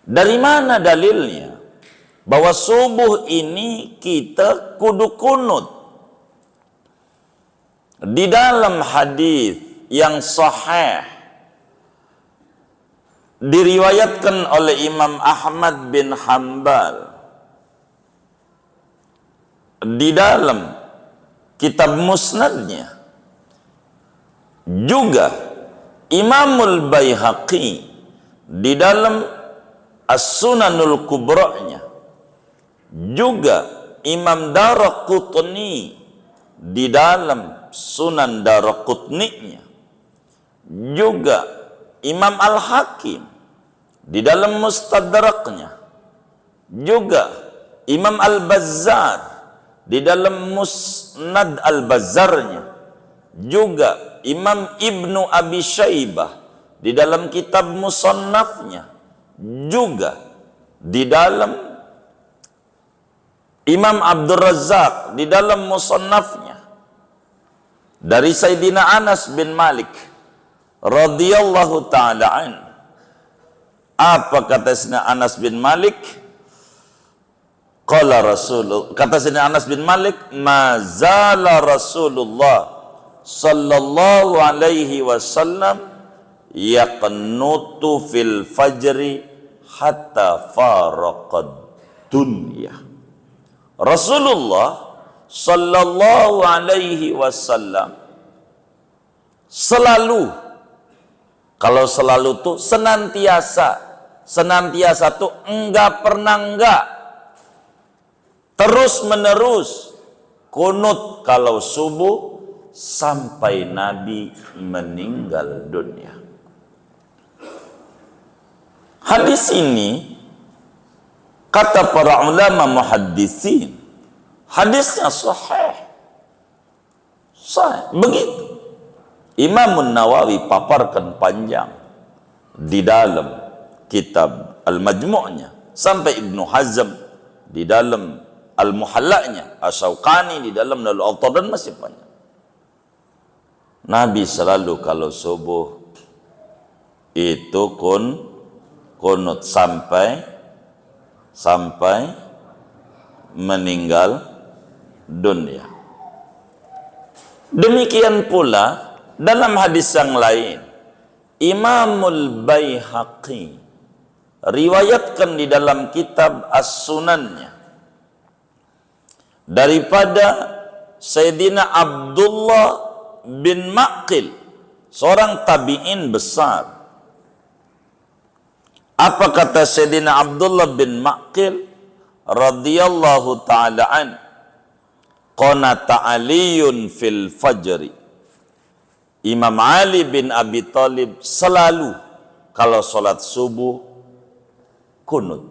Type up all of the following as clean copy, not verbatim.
Dari mana dalilnya bahwa subuh ini kita kudu kunut? Di dalam hadis yang sahih diriwayatkan oleh Imam Ahmad bin Hanbal di dalam kitab musnadnya, juga Imamul Baihaqi di dalam As-Sunanul Kubra'nya, juga Imam Daraqutni di dalam Sunan Daraqutni'nya, juga Imam Al-Hakim di dalam Mustadraknya, juga Imam Al-Bazzar di dalam Musnad Al-Bazzarnya, juga Imam Ibnu Abi Syaibah di dalam kitab Musannafnya, juga di dalam Imam Abdul Razzaq di dalam Musannafnya, dari Sayyidina Anas bin Malik radhiyallahu ta'ala an. Apa kata Sayyidina Anas bin Malik? Qala Rasul, kata Sayyidina Anas bin Malik, ma zala Rasulullah sallallahu alaihi wasallam yaqnutu fil fajri hatta faraqad dunya. Rasulullah sallallahu alaihi wasallam selalu, kalau selalu tuh senantiasa tuh enggak pernah enggak, terus menerus kunut kalau subuh sampai Nabi meninggal dunia. Hadis ini kata para ulama muhaddisin, hadisnya sahih. Sahih. Begitu Imam Nawawi paparkan panjang di dalam kitab Al-Majmu'nya, sampai Ibnu Hazm di dalam Al-Muhalla'nya, Asy-Syaukani di dalam Al-Awtar, dan masih banyak. Nabi selalu kalau subuh itu kunut sampai meninggal dunia. Demikian pula dalam hadis yang lain, Imamul Baihaqi riwayatkan di dalam kitab As-Sunannya daripada Sayyidina Abdullah bin Maqil, seorang tabi'in besar. Apa kata Sayyidina Abdullah bin Maqil radhiyallahu ta'ala an? Qanata Aliyun fil fajri. Imam Ali bin Abi Thalib selalu kalau sholat subuh kunut.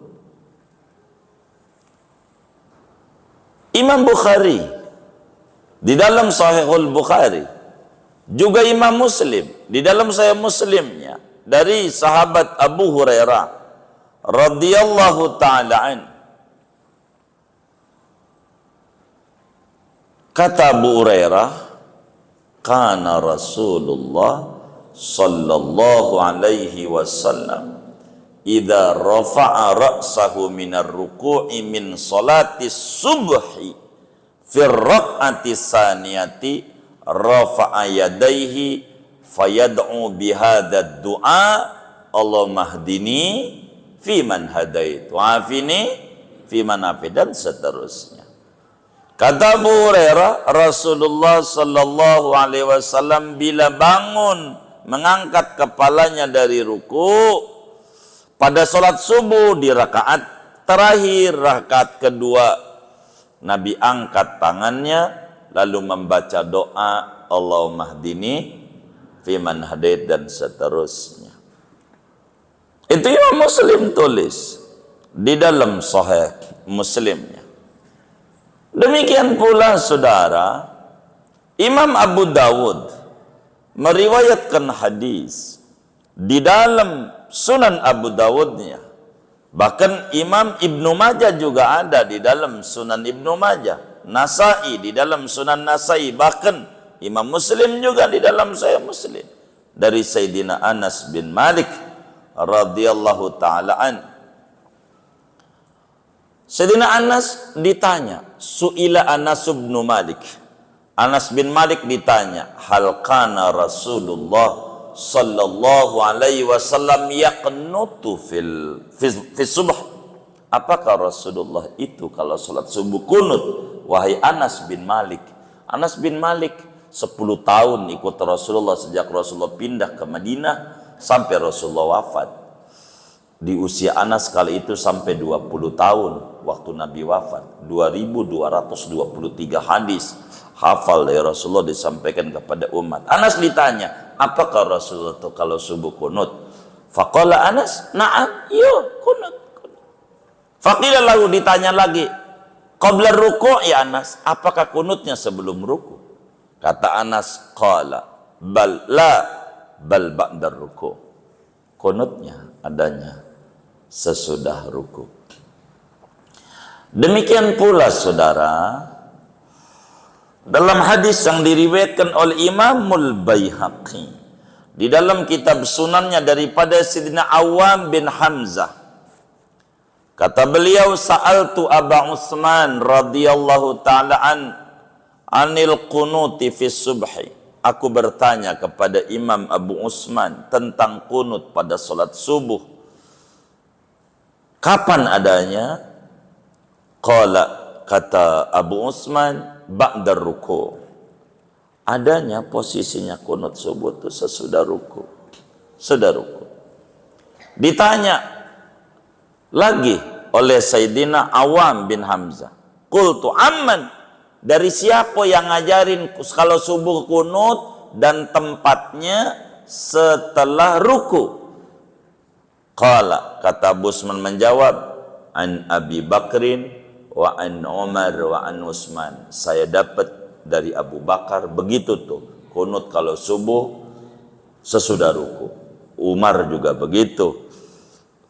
Imam Bukhari di dalam Sahihul Bukhari, juga Imam Muslim di dalam Sahih Muslimnya dari sahabat Abu Hurairah radhiyallahu ta'ala an, kata Abu Hurairah, kana Rasulullah sallallahu alaihi wasallam idza rafa'a ra'sahu minar ruku'i min salati subhi fi raq'ati saniyati rafa'a yadayhi fayad'u bihadad du'a Allahumma hdini fi man hadait wa afini fi man afid, dan seterusnya. Kata Abu Hurairah, Rasulullah sallallahu alaihi wasallam bila bangun mengangkat kepalanya dari ruku pada salat subuh di rakaat terakhir, rakaat kedua, Nabi angkat tangannya lalu membaca doa Allahumma hdini fiman hadait dan seterusnya. Itu Imam Muslim tulis di dalam Sahih Muslimnya. Demikian pula saudara, Imam Abu Dawud meriwayatkan hadis di dalam Sunan Abu Dawudnya. Bahkan Imam Ibnu Majah juga ada di dalam Sunan Ibnu Majah, Nasai di dalam Sunan Nasai, bahkan Imam Muslim juga di dalam Sahih Muslim dari Sayyidina Anas bin Malik radhiyallahu ta'ala an. Sayyidina Anas ditanya, Su'ila Anas bin Malik. Anas bin Malik ditanya, hal kana Rasulullah sallallahu alaihi wasallam yaqnutu fi subh? Apakah Rasulullah itu kalau salat subuh kunut? Wahai Anas bin Malik. Anas bin Malik 10 tahun ikut Rasulullah sejak Rasulullah pindah ke Madinah sampai Rasulullah wafat. Di usia Anas kali itu sampai 20 tahun waktu Nabi wafat. 2223 hadis hafal dari Rasulullah disampaikan kepada umat. Anas ditanya, apakah Rasulullah itu kalau subuh kunut? Faqala Anas, na'am, iya kunut. Faqila lalu ditanya lagi, qabla ruku' ya Anas, apakah kunutnya sebelum ruku'? Kata Anas, qala bal ba'da ruku'. Kunutnya adanya sesudah ruku'. Demikian pula saudara, dalam hadis yang diriwayatkan oleh Imamul Baihaqi di dalam kitab sunannya daripada Sayyidina Awam bin Hamzah, kata beliau, sa'altu Aba Utsman radhiyallahu ta'ala anil qunuti fi subhi. Aku bertanya kepada Imam Abu Utsman tentang kunut pada salat subuh. Kapan adanya? Qala, kata Abu Utsman, ba'da ruku'. Adanya posisinya kunut subuh itu sesudah ruku'. Sudah ruku'. Ditanya lagi oleh Sayyidina Awam bin Hamzah, qultu amman, dari siapa yang ngajarin kalau subuh kunut dan tempatnya setelah ruku? Qala, kata Abu Utsman menjawab, an Abi Bakrin wa an Umar wa an Utsman. Saya dapat dari Abu Bakar begitu tuh, kunut kalau subuh sesudah ruku. Umar juga begitu,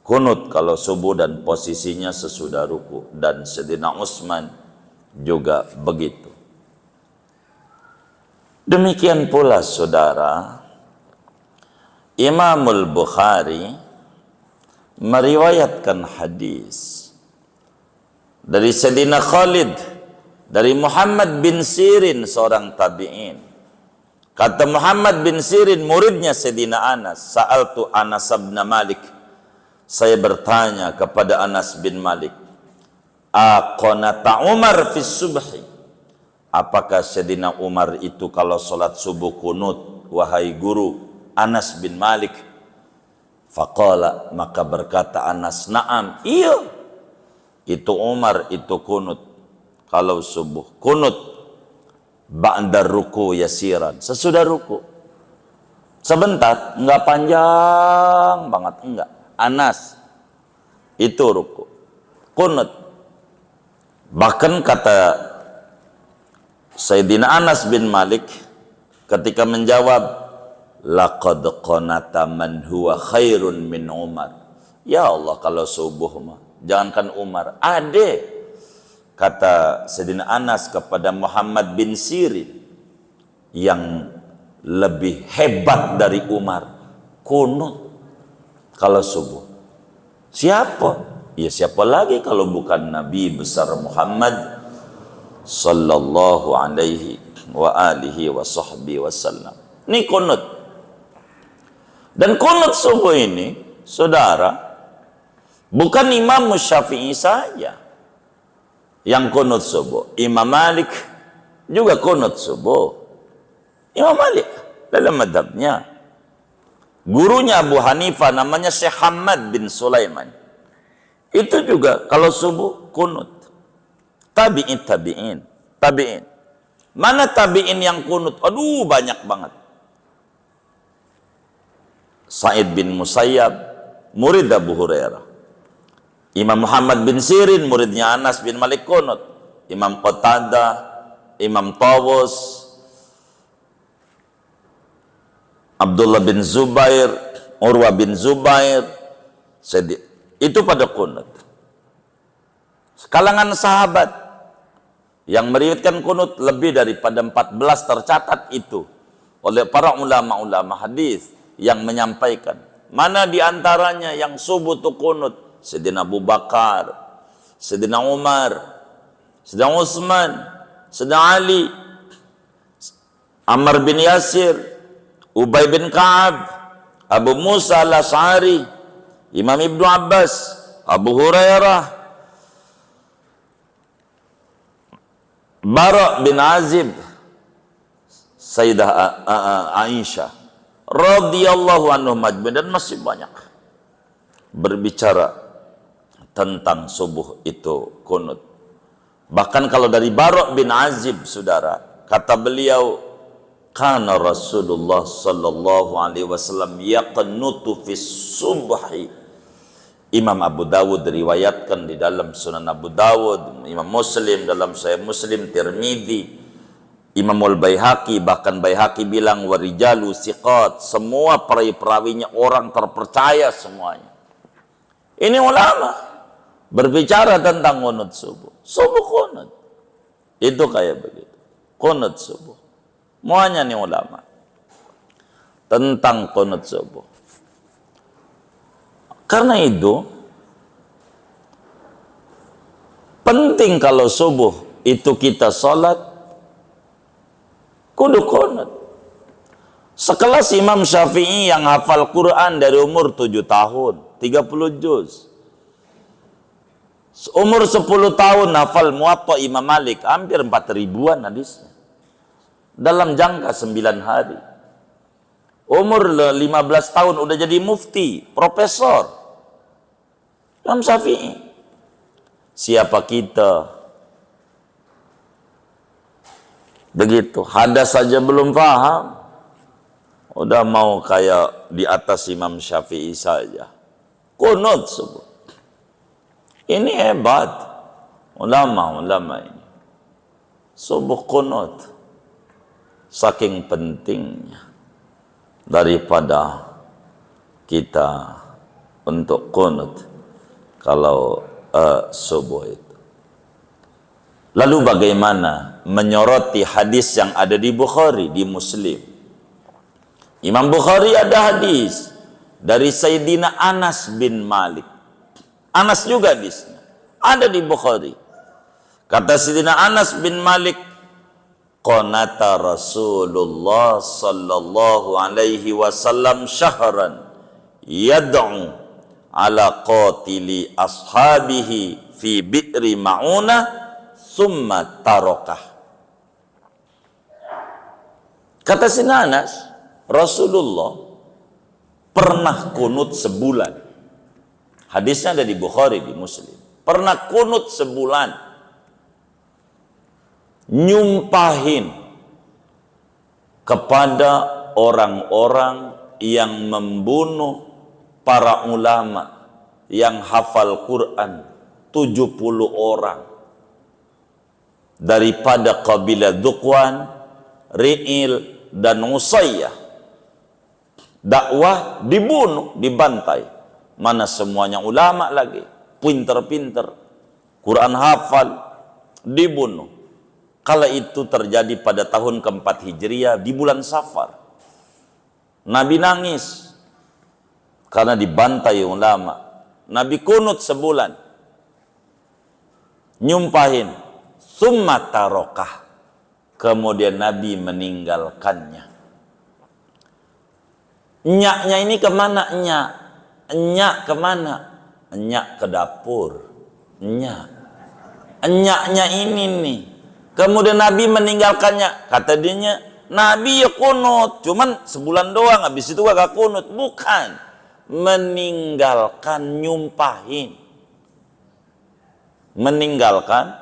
kunut kalau subuh dan posisinya sesudah ruku, dan Sayyidina Utsman juga begitu. Demikian pula saudara, Imamul Bukhari meriwayatkan hadis dari Sayyidina Khalid dari Muhammad bin Sirin, seorang tabi'in. Kata Muhammad bin Sirin, muridnya Sayyidina Anas, sa'altu Anas bin Malik, saya bertanya kepada Anas bin Malik, aqanata Umar fi subhi? Apakah Sayyidina Umar itu kalau salat subuh kunut, wahai guru Anas bin Malik? Faqala, maka berkata Anas, na'am, iya, itu Umar itu kunut kalau subuh. Kunut ba'da ruku yasiran, sesudah ruku. Sebentar, enggak panjang banget, enggak. Anas itu ruku, kunut. Bahkan kata Sayyidina Anas bin Malik ketika menjawab, laqad qanata man huwa khairun min Umar. Ya Allah, kalau subuh mah jangankan Umar, ade, kata Sayyidina Anas kepada Muhammad bin Sirin, yang lebih hebat dari Umar kunut kalau subuh. Siapa? Ya siapa lagi kalau bukan Nabi besar Muhammad sallallahu alaihi wa alihi wa sahbihi wasallam. Ini kunut. Dan kunut subuh ini, saudara, bukan Imam Syafi'i saja yang kunut subuh. Imam Malik juga kunut subuh. Imam Malik dalam madhabnya, gurunya Abu Hanifah namanya Syekh Hamad bin Sulaiman, itu juga kalau subuh kunut. Tabi'in. Mana tabi'in yang kunut? Aduh, banyak banget. Sa'id bin Musayyab, murid Abu Hurairah. Imam Muhammad bin Sirin, muridnya Anas bin Malik kunut. Imam Qatadah, Imam Tawus, Abdullah bin Zubair, Urwa bin Zubair, itu pada kunut. Kalangan sahabat yang meriwayatkan kunut lebih daripada 14 tercatat itu oleh para ulama-ulama hadis yang menyampaikan. Mana di antaranya yang subuh itu kunut? Sayyidina Abu Bakar, Sayyidina Umar, Sayyidina Utsman, Sayyidina Ali, Ammar bin Yasir, Ubay bin Ka'ab, Abu Musa al-Asy'ari, Imam Ibnu Abbas, Abu Hurairah, Bara bin Azib, Sayyidah Aisyah radhiyallahu anhum ajmain, dan masih banyak berbicara tentang subuh itu kunut. Bahkan kalau dari Bara bin Azib, saudara, kata beliau, kana Rasulullah sallallahu alaihi wasallam yaqnutu fi subhi. Imam Abu Dawud riwayatkan di dalam Sunan Abu Dawud, Imam Muslim dalam Sahih Muslim, Tirmidzi, Imam Al-Baihaqi, bahkan Baihaqi bilang warijalu siqat, semua perawi-perawinya orang terpercaya semuanya. Ini ulama berbicara tentang qunut subuh. Subuh qunut. Itu kayak begitu. Qunut subuh. Semuanya nih ulama tentang qunut subuh. Karena itu penting kalau subuh itu kita sholat kudu qunut. Sekelas Imam Syafi'i yang hafal Quran dari umur 7 tahun, 30 juz. Umur 10 tahun hafal Muwatta Imam Malik, hampir 4.000-an hadisnya. Dalam jangka 9 hari. Umur 15 tahun udah jadi mufti, profesor. Imam Syafi'i. Siapa kita? Begitu, hadas saja belum paham, udah mau kayak di atas Imam Syafi'i saja. Qunut subuh. Ini hebat ulama-ulama ini. Subuh qunut. Saking pentingnya daripada kita untuk qunut kalau subuh itu. Lalu bagaimana menyoroti hadis yang ada di Bukhari, di Muslim? Imam Bukhari ada hadis dari Sayyidina Anas bin Malik. Anas juga hadisnya ada di Bukhari. Kata Sayyidina Anas bin Malik, qanata Rasulullah sallallahu alaihi wasallam syahran yad'u ala qatili ashabihi fi bi'ri ma'unah summa tarokah. Kata Sayyidina Anas, Rasulullah pernah kunut sebulan. Hadisnya ada di Bukhari, di Muslim. Pernah kunut sebulan, nyumpahin kepada orang-orang yang membunuh para ulama yang hafal Quran, 70 orang daripada kabilah Dzukwan, Ri'il, dan Usayyah. Dakwah dibunuh, dibantai. Mana semuanya ulama lagi, pinter-pinter, Quran hafal, dibunuh. Kala itu terjadi pada tahun keempat Hijriah di bulan Safar. Nabi nangis karena dibantai ulama. Nabi kunut sebulan, nyumpahin, summa tarokah, kemudian Nabi meninggalkannya. Nyaknya ini kemana nyak? Nyak kemana? Nyak ke dapur. Nyaknya ini nih. Kemudian Nabi meninggalkannya. Kata dianya, Nabi ya kunut, cuman sebulan doang, habis itu gak kunut. Bukan, meninggalkan, nyumpahin. Meninggalkan,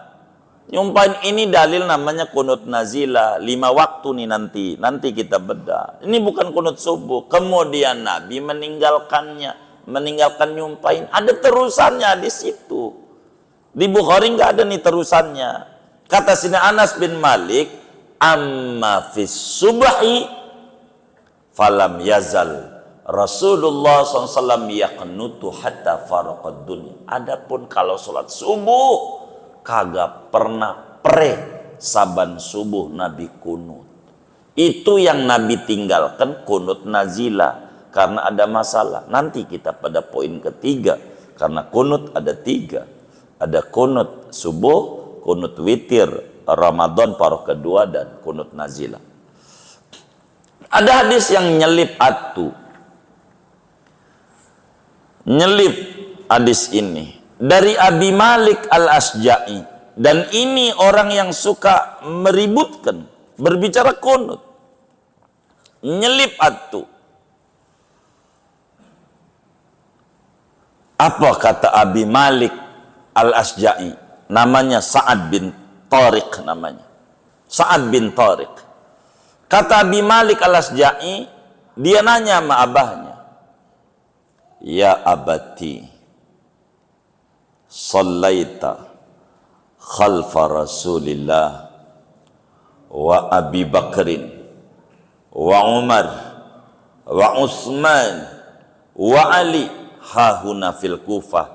nyumpahin. Ini dalil namanya kunut nazilah, 5 waktu nih nanti kita bedah. Ini bukan kunut subuh. Kemudian Nabi meninggalkannya, meninggalkan nyumpahin. Ada terusannya di situ. Di Bukhari nggak ada nih terusannya. Kata Sayyidina Anas bin Malik, amma fis subhi falam yazal Rasulullah SAW yaqnutu hatta faraqad dunya. Adapun kalau sholat subuh kagak pernah saban subuh Nabi kunut. Itu yang Nabi tinggalkan kunut nazilah karena ada masalah. Nanti kita pada poin ketiga, karena kunut ada 3. Ada kunut subuh, kunut witir Ramadan paruh kedua, dan kunut nazilah. Ada hadis yang nyelip nyelip hadis ini dari Abi Malik Al-Asja'i, dan ini orang yang suka meributkan berbicara kunut, nyelip Apa kata Abi Malik Al-Asja'i? Namanya Sa'ad bin Tariq namanya. Sa'ad bin Tariq. Kata Abi Malik Al-Asja'i, dia nanya sama abahnya, ya abati, sallaita khalfa Rasulillah wa Abi Bakrin wa Umar wa Utsman wa Ali hahuna fil Kufah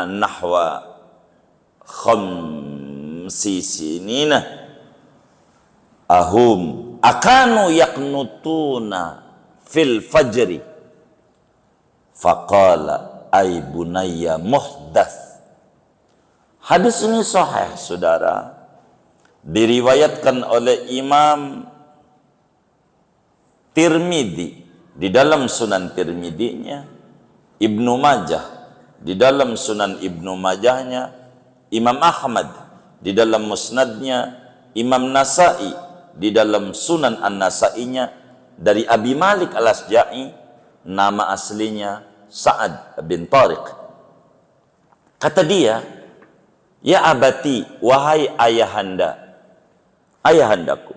nahwa khamsi sinina ahum akanu yaqnutuna fil fajri faqala ay bunayya muhdath. Hadis ini sahih, saudara, diriwayatkan oleh Imam Tirmidzi di dalam Sunan Tirmidzinya, Ibnu Majah di dalam Sunan Ibnu Majahnya, Imam Ahmad di dalam Musnadnya, Imam Nasai di dalam Sunan An-Nasainya, dari Abi Malik Al-Asja'i, nama aslinya Sa'ad bin Tariq. Kata dia, ya abati, wahai ayahandaku,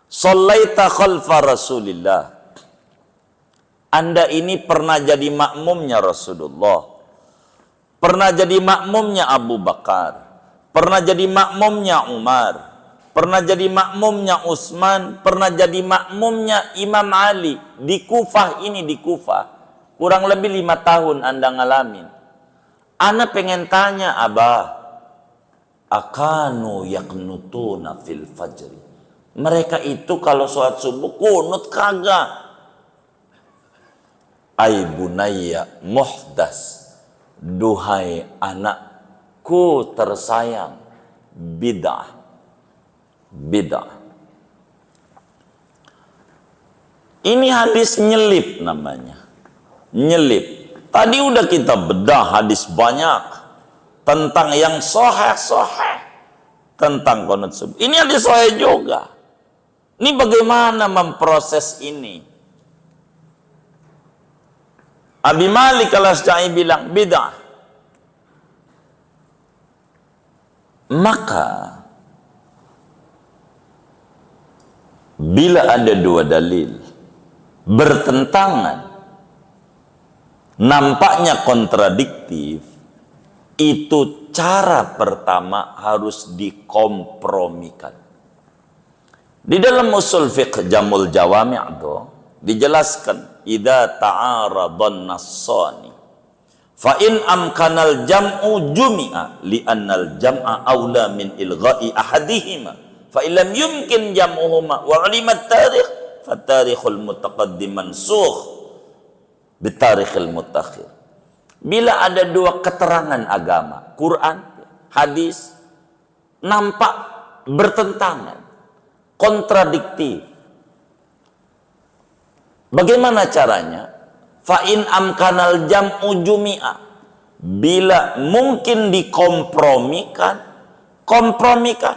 sallaita khalfa Rasulillah, Anda ini pernah jadi makmumnya Rasulullah, pernah jadi makmumnya Abu Bakar, pernah jadi makmumnya Umar, pernah jadi makmumnya Utsman, pernah jadi makmumnya Imam Ali di Kufah ini, di Kufah. Kurang lebih 5 tahun Anda ngalamin. Ana pengen tanya, Abah, akanu yaqnutuna fil fajri, mereka itu kalau sholat subuh kunut kagak? Ay bunayya muhdas, duhai anakku tersayang, bid'ah. Ini hadis nyelip namanya, nyelip. Tadi udah kita bedah hadis banyak tentang yang sahih tentang qunut subuh. Ini hadis sahih juga. Ini bagaimana memproses ini? Abi Malik Al-Asja'i bilang bid'ah. Maka bila ada dua dalil bertentangan, nampaknya kontradiktif, itu cara pertama harus dikompromikan. Di dalam usul fiqh Jamul Jawami' itu dijelaskan, idza ta'aradan nassani fa in amkanal jam'u jumi'a li'annal jam'a aula min ilgha'i ahadihima fa illam yumkin jam'uhuma wa 'alimat tarikh fa tarikhul mutaqaddim mansukh bitarikhil mutakhir. Bila ada dua keterangan agama, Quran, hadis, nampak bertentangan, kontradiktif, bagaimana caranya? Fa'in amkanal jam'u jumi'a, bila mungkin dikompromikan, kompromikan.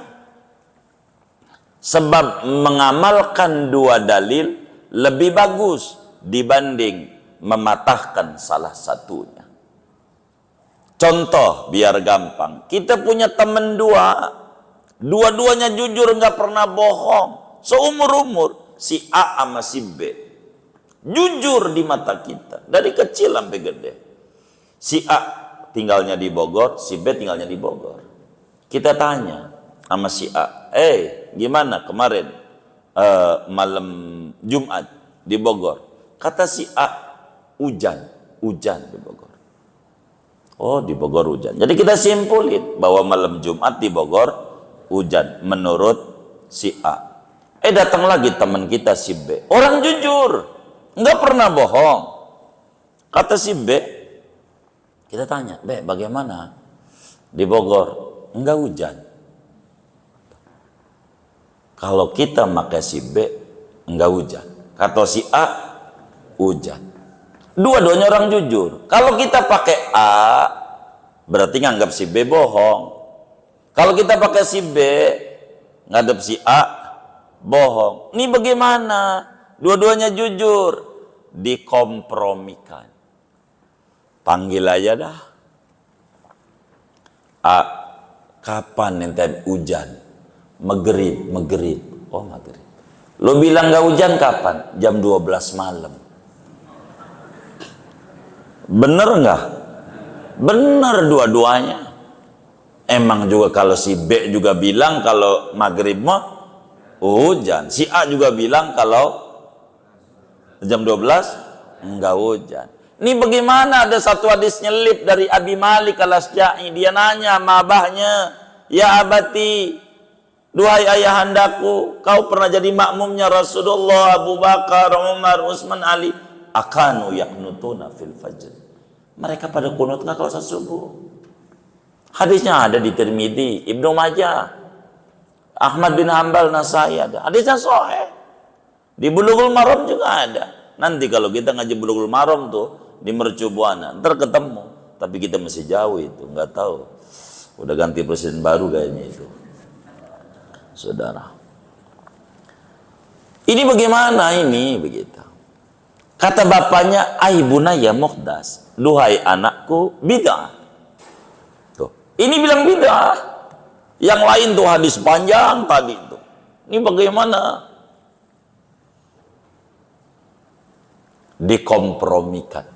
Sebab mengamalkan dua dalil lebih bagus dibanding mematahkan salah satunya. Contoh biar gampang, kita punya teman dua-duanya jujur, nggak pernah bohong, seumur-umur, si A sama si B, jujur di mata kita dari kecil sampai gede. Si A tinggalnya di Bogor, si B tinggalnya di Bogor. Kita tanya sama si A, gimana kemarin malam Jumat di Bogor? Kata si A, hujan di Bogor. Oh, di Bogor hujan. Jadi kita simpulin bahwa malam Jumat di Bogor hujan menurut si A. Datang lagi teman kita si B, orang jujur, nggak pernah bohong. Kata si B, kita tanya, B, bagaimana Di Bogor enggak hujan. Kalau kita pakai si B enggak hujan. Kata si A hujan. Dua-duanya orang jujur. Kalau kita pakai A berarti nganggap si B bohong. Kalau kita pakai si B nganggap si A bohong. Ini bagaimana? Dua-duanya jujur. Dikompromikan. Panggil aja dah. A, kapan ente hujan? Maghrib. Oh, maghrib. Lo bilang gak hujan kapan? Jam 12 malam. Bener nggak? Bener dua-duanya. Emang juga kalau si B juga bilang kalau maghrib mah hujan. Si A juga bilang kalau jam 12 enggak hujan. Ini bagaimana ada satu hadis nyelip dari Abi Malik Al-Asja'i. Dia nanya sama abahnya, ya abati, duhai ayahandaku, kau pernah jadi makmumnya Rasulullah, Abu Bakar, Umar, Utsman, Ali. Akanu yaknutuna fil fajr. Mereka pada kunut nggak kalau saat subuh? Hadisnya ada di Tirmidzi, Ibnu Majah, Ahmad bin Hanbal, Nasai ada. Hadisnya sahih. Di Bulughul Maram juga ada. Nanti kalau kita ngaji Bulughul Maram tuh di Mercu Buana, ntar ketemu. Tapi kita masih jauh itu, nggak tahu. Udah ganti presiden baru kayaknya itu, saudara. Ini bagaimana ini begitu? Kata bapaknya, Aibunaya muhdas, duhai anakku bid'ah. Tuh, ini bilang bid'ah. Yang lain tuh hadis panjang tadi itu. Ini bagaimana? Dikompromikan.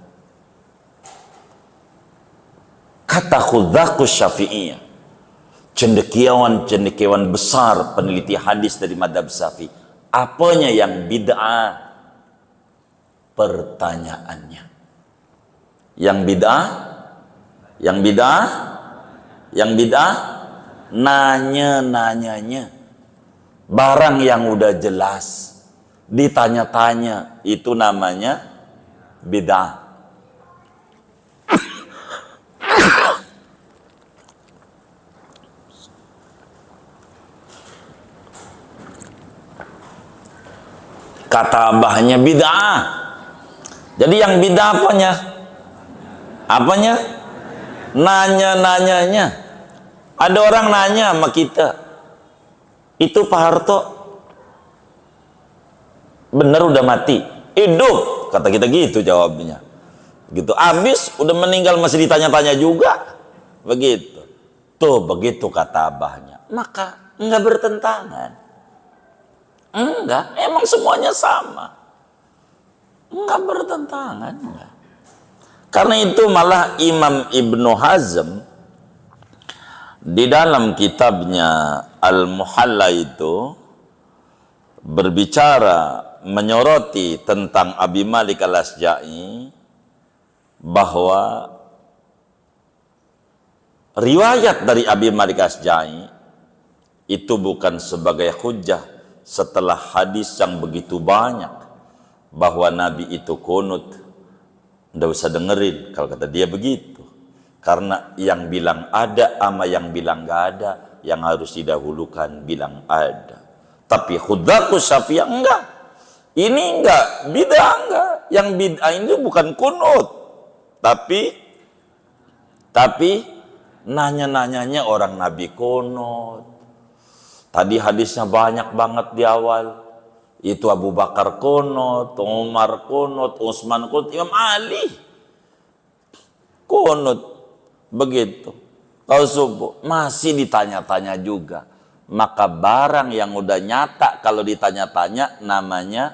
Kata Khudzakus Syafi'iyah, cendekiawan besar peneliti hadis dari madhab Syafi'i, apanya yang bid'ah? Pertanyaannya. Yang bid'ah nanyanya. Barang yang udah jelas ditanya-tanya, itu namanya bid'ah. Kata abahnya bid'ah. Jadi yang bid'ah apanya? Nanya-nanyanya. Ada orang nanya sama kita, itu Pak Harto bener udah mati? Hidup, kata kita gitu jawabnya. Gitu, abis udah meninggal masih ditanya-tanya juga. Begitu. Tuh begitu kata abahnya. Maka enggak bertentangan. Enggak, emang semuanya sama. Enggak bertentangan, enggak. Karena itu malah Imam Ibnu Hazm di dalam kitabnya Al-Muhalla itu berbicara, menyoroti tentang Abi Malik Al-Asja'i, bahwa riwayat dari Abi Malik Al-Asja'i itu bukan sebagai hujjah setelah hadis yang begitu banyak bahwa Nabi itu kunut. Nggak usah dengerin kalau kata dia begitu, karena yang bilang ada sama yang bilang nggak ada, yang harus didahulukan bilang ada. Tapi Khudzakus Syafi'iyah enggak, ini enggak, bid'ah enggak. Yang bid'ah ini bukan kunut, tapi nanya-nanyanya orang Nabi kunut. Tadi hadisnya banyak banget di awal. Itu Abu Bakar kunut, Umar kunut, Utsman kunut, Imam Ali kunut. Begitu. Kalau subuh masih ditanya-tanya juga. Maka barang yang udah nyata kalau ditanya-tanya namanya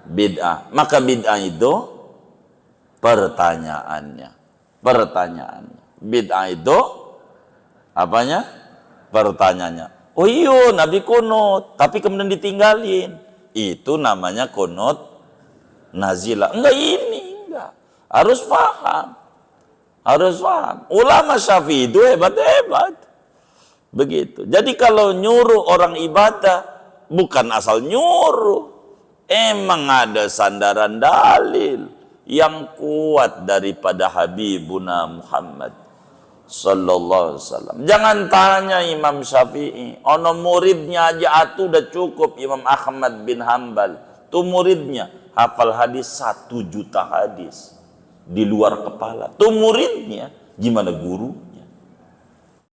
bid'ah. Maka bid'ah itu pertanyaannya. Bid'ah itu apanya? Pertanyaannya. Oh iya, Nabi kunut, tapi kemudian ditinggalin. Itu namanya kunut nazilah. Enggak ini, enggak. Harus paham. Ulama Syafi'i itu hebat-hebat. Begitu. Jadi kalau nyuruh orang ibadah, bukan asal nyuruh. Emang ada sandaran dalil yang kuat daripada Habibuna Muhammad sallallahu alaihi wasallam. Jangan tanya Imam Syafi'i, ono muridnya aja atuh udah cukup. Imam Ahmad bin Hambal, tuh muridnya hafal hadis 1 juta hadis di luar kepala. Tuh muridnya, gimana guru?